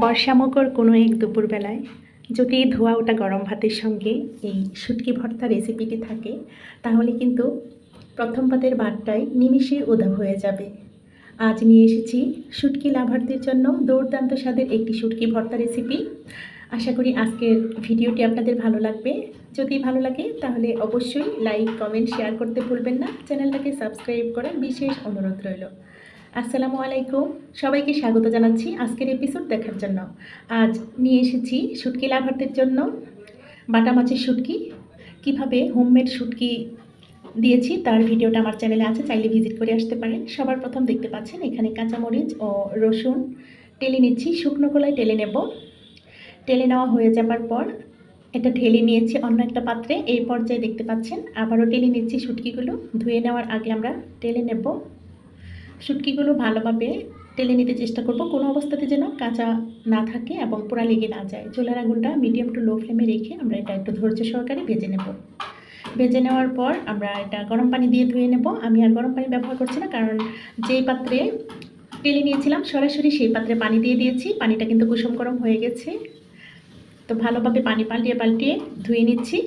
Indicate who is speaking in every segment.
Speaker 1: বর্ষামুখর কোনো এক দুপুরবেলায় যদি ধোয়া ওঠা গরম ভাতের সঙ্গে এই শুটকি ভর্তা রেসিপিটি থাকে, তাহলে কিন্তু প্রথম পাতের ভাতটাই নিমিষে উধাও হয়ে যাবে। আজ নিয়ে এসেছি শুটকি লাভারদের জন্য দুর্দান্ত স্বাদের একটি শুটকি ভর্তা রেসিপি। আশা করি আজকের ভিডিওটি আপনাদের ভালো লাগবে। যদি ভালো লাগে তাহলে অবশ্যই লাইক, কমেন্ট, শেয়ার করতে ভুলবেন না। চ্যানেলটাকে সাবস্ক্রাইব করার বিশেষ অনুরোধ রইল। আসসালামু আলাইকুম, সবাইকে স্বাগত জানাচ্ছি আজকের এপিসোড দেখার জন্য। আজ নিয়ে এসেছি শুটকি লাভারদের জন্য বাটা মাছের শুটকি। কীভাবে হোমমেড শুটকি দিয়েছি তার ভিডিওটা আমার চ্যানেলে আছে, চাইলে ভিজিট করে আসতে পারেন। সবার প্রথম দেখতে পাচ্ছেন এখানে কাঁচামরিচ ও রসুন টেলে নিচ্ছি, শুকনো কলায় টেলে নেব। টেলে নেওয়া হয়ে যাবার পর এটা ঢেলে নিয়েছি অন্য একটা পাত্রে। এই পর্যায়ে দেখতে পাচ্ছেন আবারও টেলে নিচ্ছি শুটকিগুলো। ধুয়ে নেওয়ার আগে আমরা টেলে নেব। শুটকিগুলো ভালোভাবে টেলে নিতে চেষ্টা করব, কোনো অবস্থাতে যেন কাঁচা না থাকে এবং পোড়া লেগে না যায়। চুলার আগুনটা মিডিয়াম টু লো ফ্লেমে রেখে আমরা এটা একটু ধৈর্য সহকারে ভেজে নেব। ভেজে নেওয়ার পর আমরা এটা গরম পানি দিয়ে ধুয়ে নেব। আমি আর গরম পানি ব্যবহার করছি না, কারণ যেই পাত্রে টেলে নিয়েছিলাম সরাসরি সেই পাত্রে পানি দিয়ে দিয়েছি। পানিটা কিন্তু কুসুম গরম হয়ে গেছে, তো ভালোভাবে পানি পাল্টিয়ে ধুয়ে নিচ্ছি।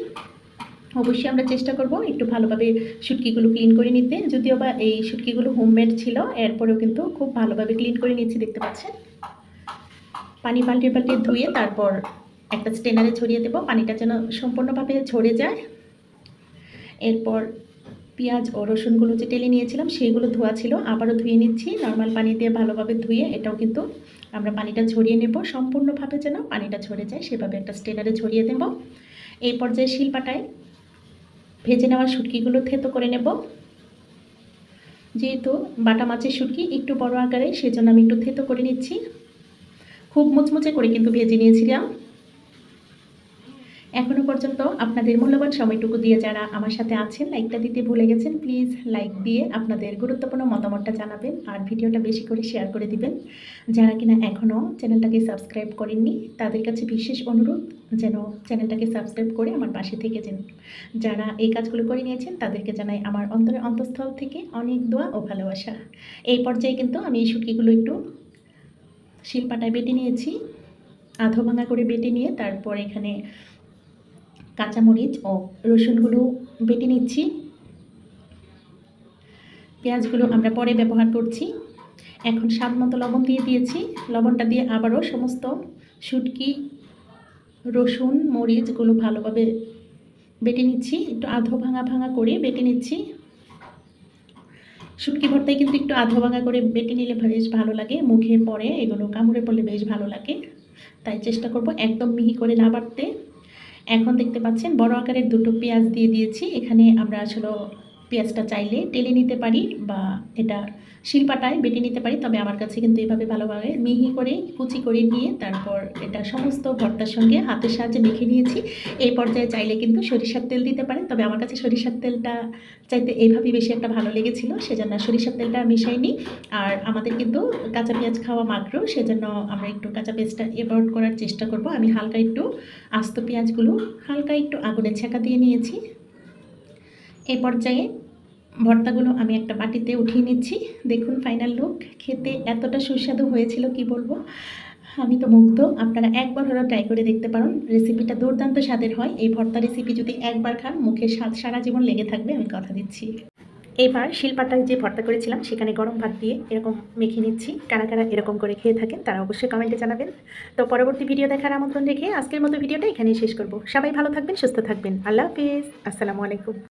Speaker 1: অবশ্যই আমরা চেষ্টা করব একটু ভালোভাবে শুটকিগুলো ক্লিন করে নিতে। যদিও বা এই শুটকিগুলো হোমমেড ছিল, এরপরেও কিন্তু খুব ভালোভাবে ক্লিন করে নিচ্ছি, দেখতে পাচ্ছেন। পানি পাল্টিয়ে ধুয়ে তারপর একটা স্ট্রেনারে ছড়িয়ে দেব, পানিটা যেন সম্পূর্ণভাবে ঝরে যায়। এরপর পেঁয়াজ ও রসুনগুলো যে টেলে নিয়েছিলাম সেইগুলো ধোয়া ছিল, আবারও ধুয়ে নিচ্ছি নর্মাল পানি দিয়ে ভালোভাবে ধুয়ে। এটাও কিন্তু আমরা পানিটা ঝরিয়ে নেব, সম্পূর্ণভাবে যেন পানিটা ঝরে যায় সেভাবে একটা স্ট্রেনারে ছড়িয়ে দেব। এই পর্যায়ে শিলপাটায় ভেজে নেওয়া শুটকিগুলো থেতো করে নেব। যেহেতু বাটা মাছের শুটকি একটু বড় আকারে, সেজন্য আমি একটু থেতো করে নিচ্ছি। খুব মুচমুচে করে কিন্তু ভেজে নিয়েছিলাম। এখনও পর্যন্ত আপনাদের মূল্যবান সময়টুকু দিয়ে যারা আমার সাথে আছেন, লাইকটা দিতে ভুলে গেছেন, প্লিজ লাইক দিয়ে আপনাদের গুরুত্বপূর্ণ মতামতটা জানাবেন আর ভিডিওটা বেশি করে শেয়ার করে দিবেন। যারা কিনা এখনও চ্যানেলটাকে সাবস্ক্রাইব করেননি তাদের কাছে বিশেষ অনুরোধ যেন চ্যানেলটাকে সাবস্ক্রাইব করে আমার পাশে থেকে যান। যারা এই কাজগুলো করে নিয়েছেন তাদেরকে জানাই আমার অন্তরের অন্তঃস্থল থেকে অনেক দোয়া ও ভালোবাসা। এই পর্যায়ে কিন্তু আমি এই শুটকিগুলো একটু শিলপাটায় বেটে নিয়েছি, আধো ভাঙা করে বেটে নিয়ে তারপর এখানে কাঁচামরিচ ও রসুনগুলো বেটে নিচ্ছি। পেঁয়াজগুলো আমরা পরে ব্যবহার করছি। এখন স্বাদ মতো লবণ দিয়ে দিয়েছি। লবণটা দিয়ে আবারও সমস্ত শুটকি, রসুন, মরিচগুলো ভালোভাবে বেটে নিচ্ছি, একটু আধো ভাঙা করে বেটে নিচ্ছি। শুটকি ভর্তায় কিন্তু একটু আধো ভাঙা করে বেটে নিলে বেশ ভালো লাগে, মুখে পড়ে এগুলো কামড়ে পড়লে বেশ ভালো লাগে, তাই চেষ্টা করব একদম মিহি করে না বাটতে। এখন দেখতে পাচ্ছেন বড় আকারের দুটো পেঁয়াজ দিয়ে দিয়েছি। এখানে আমরা আসলে পেঁয়াজটা চাইলে টেলে নিতে পারি বা এটা শিলপাটায় বেটে নিতে পারি, তবে আমার কাছে কিন্তু এভাবে ভালোভাবে মিহি করে কুচি করে নিয়ে তারপর এটা সমস্ত ভর্তার সঙ্গে হাতের সাহায্যে মেখে নিয়েছি। এই পর্যায়ে চাইলে কিন্তু সরিষার তেল দিতে পারেন, তবে আমার কাছে সরিষার তেলটা চাইতে এইভাবেই বেশি একটা ভালো লেগেছিল, সেজন্য সরিষার তেলটা মেশাইনি। আর আমাদের কিন্তু কাঁচা পেঁয়াজ খাওয়া মাকরু, সেজন্য আমরা একটু কাঁচা পেঁয়াজটা অ্যাভয়েড করার চেষ্টা করব। আমি হালকা একটু আস্ত পেঁয়াজগুলো হালকা একটু আগুনে ছেঁকা দিয়ে নিয়েছি। এই পর্যায়ে ভর্তাগুলো আমি একটা বাটিতে উঠিয়ে নিচ্ছি। দেখুন ফাইনাল লুক, খেতে এতটা সুস্বাদু হয়েছিল কি বলবো, আমি তো মুগ্ধ। আপনারা একবার হলেও ট্রাই করে দেখতে পারেন, রেসিপিটা দুর্দান্ত স্বাদের হয়। এই ভর্তা রেসিপি যদি একবার খান মুখের স্বাদ সারা জীবন লেগে থাকবে, আমি কথা দিচ্ছি। এবার শিলপাটায় যে ভর্তা করেছিলাম সেখানে গরম ভাত দিয়ে এরকম মেখে নিচ্ছি। কারা কারা এরকম করে খেয়ে থাকেন তারা অবশ্যই কমেন্টে জানাবেন। তো পরবর্তী ভিডিও দেখার আমন্ত্রণ রেখে আজকের মতো ভিডিওটা এখানেই শেষ করব। সবাই ভালো থাকবেন, সুস্থ থাকবেন। আল্লাহ হাফিজ, আসসালামু আলাইকুম।